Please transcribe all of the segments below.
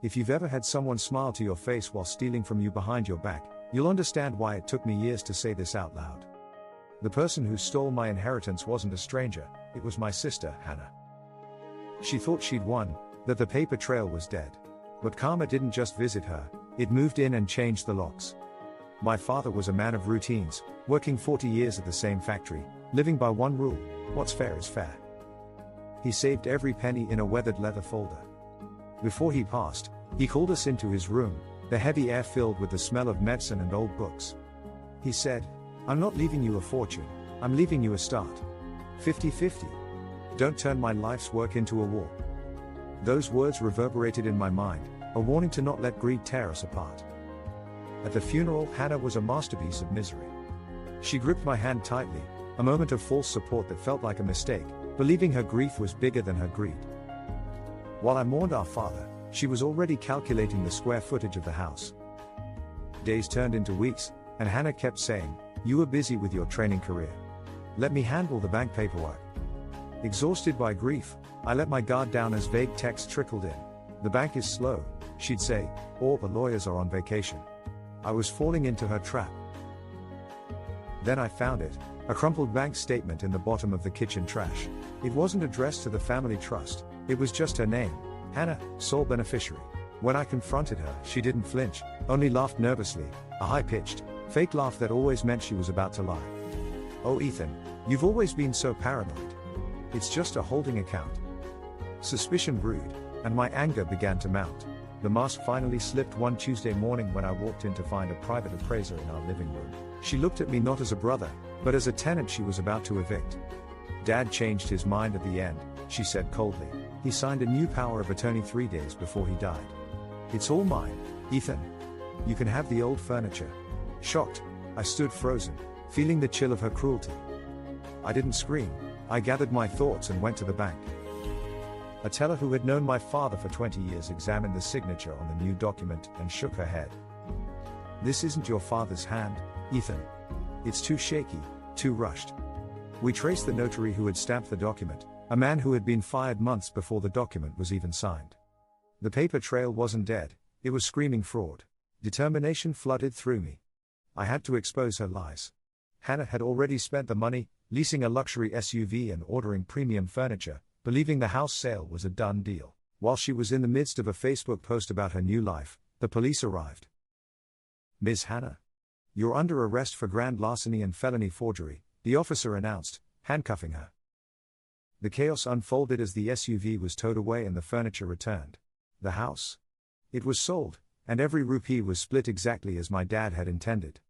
If you've ever had someone smile to your face while stealing from you behind your back, you'll understand why it took me years to say this out loud. The person who stole my inheritance wasn't a stranger, it was my sister, Hannah. She thought she'd won, that the paper trail was dead. But karma didn't just visit her, it moved in and changed the locks. My father was a man of routines, working 40 years at the same factory, living by one rule: what's fair is fair. He saved every penny in a weathered leather folder. Before he passed, he called us into his room, the heavy air filled with the smell of medicine and old books. He said, "I'm not leaving you a fortune, I'm leaving you a start. 50-50. Don't turn my life's work into a war." Those words reverberated in my mind, a warning to not let greed tear us apart. At the funeral, Hannah was a masterpiece of misery. She gripped my hand tightly, a moment of false support that felt like a mistake, believing her grief was bigger than her greed. While I mourned our father, she was already calculating the square footage of the house. Days turned into weeks, and Hannah kept saying, "You were busy with your training career. Let me handle the bank paperwork." Exhausted by grief, I let my guard down as vague texts trickled in. "The bank is slow," she'd say, or "the lawyers are on vacation." I was falling into her trap. Then I found it, a crumpled bank statement in the bottom of the kitchen trash. It wasn't addressed to the family trust, it was just her name, Hannah, sole beneficiary. When I confronted her, she didn't flinch, only laughed nervously, a high-pitched, fake laugh that always meant she was about to lie. "Oh Ethan, you've always been so paranoid. It's just a holding account." Suspicion brewed, and my anger began to mount. The mask finally slipped one Tuesday morning when I walked in to find a private appraiser in our living room. She looked at me not as a brother, but as a tenant she was about to evict. "Dad changed his mind at the end," she said coldly. "He signed a new power of attorney 3 days before he died. It's all mine, Ethan. You can have the old furniture." Shocked, I stood frozen, feeling the chill of her cruelty. I didn't scream, I gathered my thoughts and went to the bank. A teller who had known my father for 20 years examined the signature on the new document and shook her head. "This isn't your father's hand, Ethan. It's too shaky, too rushed." We traced the notary who had stamped the document, a man who had been fired months before the document was even signed. The paper trail wasn't dead, it was screaming fraud. Determination flooded through me. I had to expose her lies. Hannah had already spent the money, leasing a luxury SUV and ordering premium furniture, believing the house sale was a done deal. While she was in the midst of a Facebook post about her new life, the police arrived. "Ms. Hannah, you're under arrest for grand larceny and felony forgery," the officer announced, handcuffing her. The chaos unfolded as the SUV was towed away and the furniture returned. The house? It was sold, and every rupee was split exactly as my dad had intended.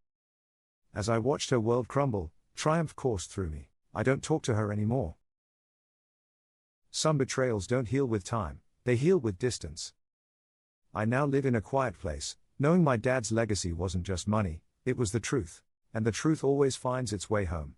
As I watched her world crumble, triumph coursed through me. I don't talk to her anymore. Some betrayals don't heal with time, they heal with distance. I now live in a quiet place, knowing my dad's legacy wasn't just money, it was the truth. And the truth always finds its way home.